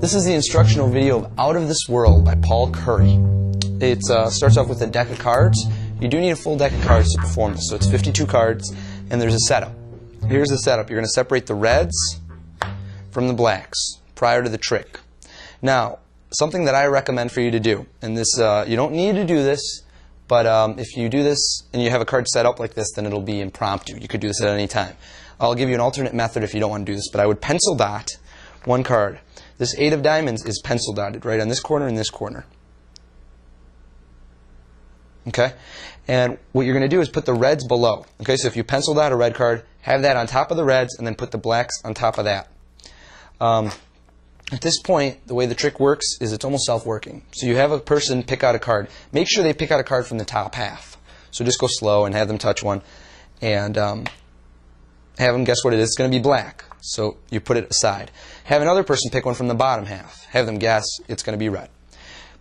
This is the instructional video of Out of This World by Paul Curry. It starts off with a deck of cards. You do need a full deck of cards to perform this, so it's 52 cards, and there's a setup. Here's the setup. You're going to separate the reds from the blacks prior to the trick. Now, something that I recommend for you to do, and this you don't need to do this, but if you do this and you have a card set up like this, then it'll be impromptu. You could do this at any time. I'll give you an alternate method if you don't want to do this, but I would pencil dot one card. This 8 of diamonds is pencil dotted right on this corner and this corner. Okay? And what you're going to do is put the reds below. Okay, so if you pencil dot a red card, have that on top of the reds and then put the blacks on top of that. At this point, the way the trick works is it's almost self-working. So you have a person pick out a card. Make sure they pick out a card from the top half. So just go slow and have them touch one. And have them guess what it is. It's going to be black. So you put it aside. Have another person pick one from the bottom half. Have them guess it's going to be red.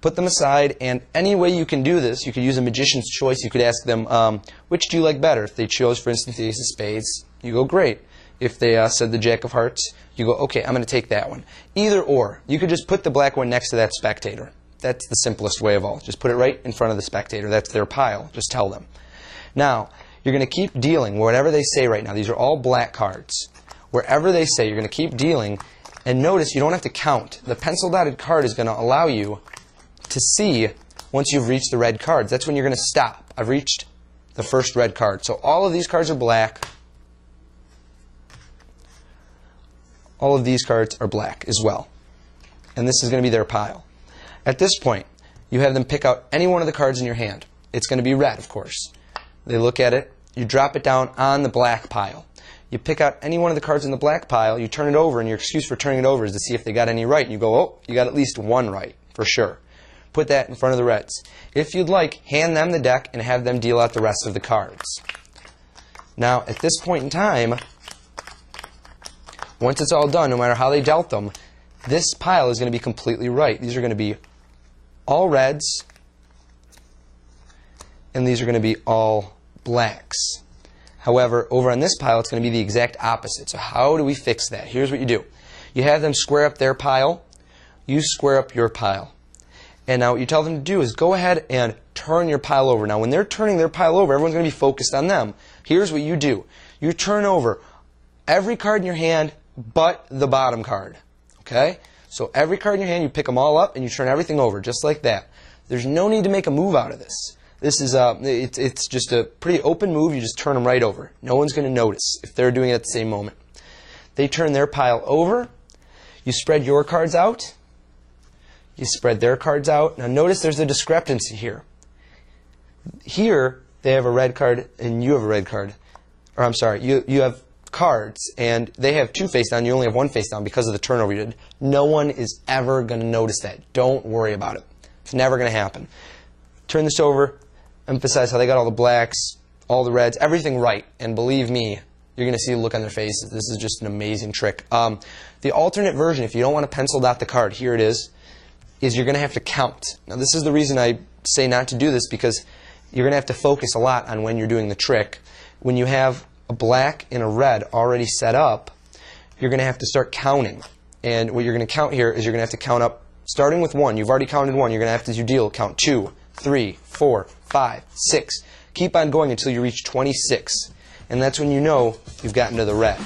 Put them aside, and any way you can do this, you could use a magician's choice. You could ask them, which do you like better? If they chose, for instance, the ace of spades, you go, great. If they said the jack of hearts, you go, okay, I'm going to take that one. Either or. You could just put the black one next to that spectator. That's the simplest way of all. Just put it right in front of the spectator. That's their pile. Just tell them. Now, you're going to keep dealing whatever they say right now. These are all black cards. Wherever they say, you're going to keep dealing. And notice you don't have to count. The pencil dotted card is going to allow you to see once you've reached the red cards. That's when you're going to stop. I've reached the first red card. So all of these cards are black. All of these cards are black as well. And this is going to be their pile. At this point, you have them pick out any one of the cards in your hand. It's going to be red, of course. They look at it. You drop it down on the black pile. You pick out any one of the cards in the black pile. You turn it over, and your excuse for turning it over is to see if they got any right. And you go, oh, you got at least one right, for sure. Put that in front of the reds. If you'd like, hand them the deck and have them deal out the rest of the cards. Now, at this point in time, once it's all done, no matter how they dealt them, this pile is going to be completely right. These are going to be all reds, and these are going to be all blacks. However, over on this pile, it's going to be the exact opposite. So how do we fix that? Here's what you do. You have them square up their pile. You square up your pile. And now what you tell them to do is go ahead and turn your pile over. Now, when they're turning their pile over, everyone's going to be focused on them. Here's what you do. You turn over every card in your hand but the bottom card. Okay? So every card in your hand, you pick them all up and you turn everything over, just like that. There's no need to make a move out of this. This is it's just a pretty open move. You just turn them right over. No one's going to notice if they're doing it at the same moment. They turn their pile over. You spread your cards out. You spread their cards out. Now notice there's a discrepancy here. Here, they have a red card and you have a red card. Or I'm sorry, you have cards and they have two face down. You only have one face down because of the turnover you did. No one is ever going to notice that. Don't worry about it. It's never going to happen. Turn this over. Emphasize how they got all the blacks, all the reds, everything right. And believe me, you're going to see the look on their faces. This is just an amazing trick. The alternate version, if you don't want to pencil dot the card, here it is you're going to have to count. Now, this is the reason I say not to do this, because you're going to have to focus a lot on when you're doing the trick. When you have a black and a red already set up, you're going to have to start counting. And what you're going to count here is you're going to have to count up, starting with 1. You've already counted 1. You're going to have to, as you deal, count 2, 3, 4, 5, 6. Keep on going until you reach 26. And that's when you know you've gotten to the red.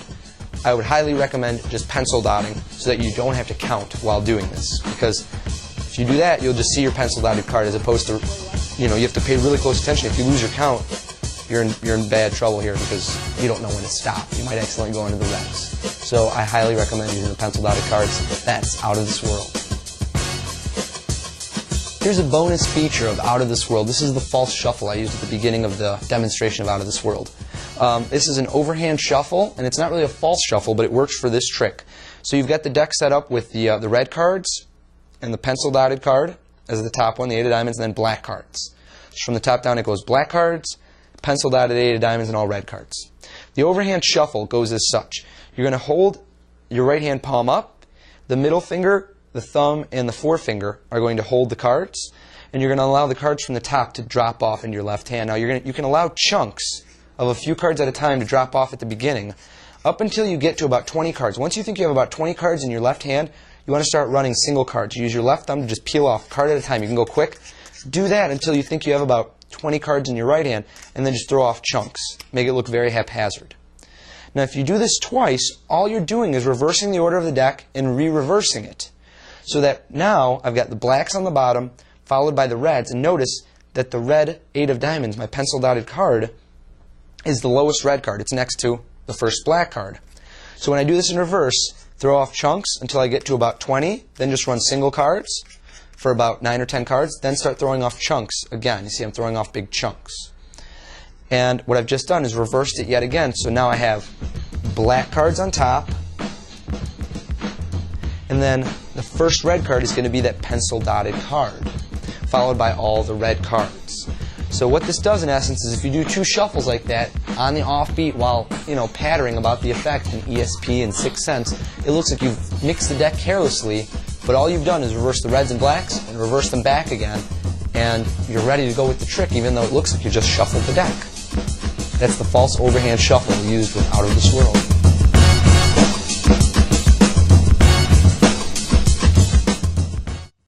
I would highly recommend just pencil dotting so that you don't have to count while doing this. Because if you do that, you'll just see your pencil dotted card, as opposed to, you have to pay really close attention. If you lose your count, you're in bad trouble here because you don't know when to stop. You might accidentally go into the reds. So I highly recommend using the pencil dotted cards. That's Out of This World. Here's a bonus feature of Out of This World. This is the false shuffle I used at the beginning of the demonstration of Out of This World. This is an overhand shuffle, and it's not really a false shuffle, but it works for this trick. So you've got the deck set up with the red cards and the pencil dotted card as the top one, the 8 of diamonds, and then black cards. So from the top down it goes black cards, pencil dotted 8 of diamonds, and all red cards. The overhand shuffle goes as such. You're going to hold your right hand palm up, the middle finger, the thumb, and the forefinger are going to hold the cards, and you're going to allow the cards from the top to drop off into your left hand. Now you can allow chunks of a few cards at a time to drop off at the beginning, up until you get to about 20 cards. Once you think you have about 20 cards in your left hand, you want to start running single cards. You use your left thumb to just peel off card at a time. You can go quick. Do that until you think you have about 20 cards in your right hand, and then just throw off chunks. Make it look very haphazard. Now, if you do this twice, all you're doing is reversing the order of the deck and re-reversing it. So that now I've got the blacks on the bottom, followed by the reds, and notice that the red 8 of diamonds, my pencil dotted card, is the lowest red card. It's next to the first black card. So when I do this in reverse, throw off chunks until I get to about 20, then just run single cards for about 9 or 10 cards, then start throwing off chunks again. You see I'm throwing off big chunks. And what I've just done is reversed it yet again. So now I have black cards on top, and then the first red card is going to be that pencil dotted card, followed by all the red cards. So what this does in essence is if you do 2 shuffles like that on the offbeat while, pattering about the effect in ESP and Sixth Sense, it looks like you've mixed the deck carelessly, but all you've done is reverse the reds and blacks and reverse them back again, and you're ready to go with the trick even though it looks like you just shuffled the deck. That's the false overhand shuffle used with Out of This World.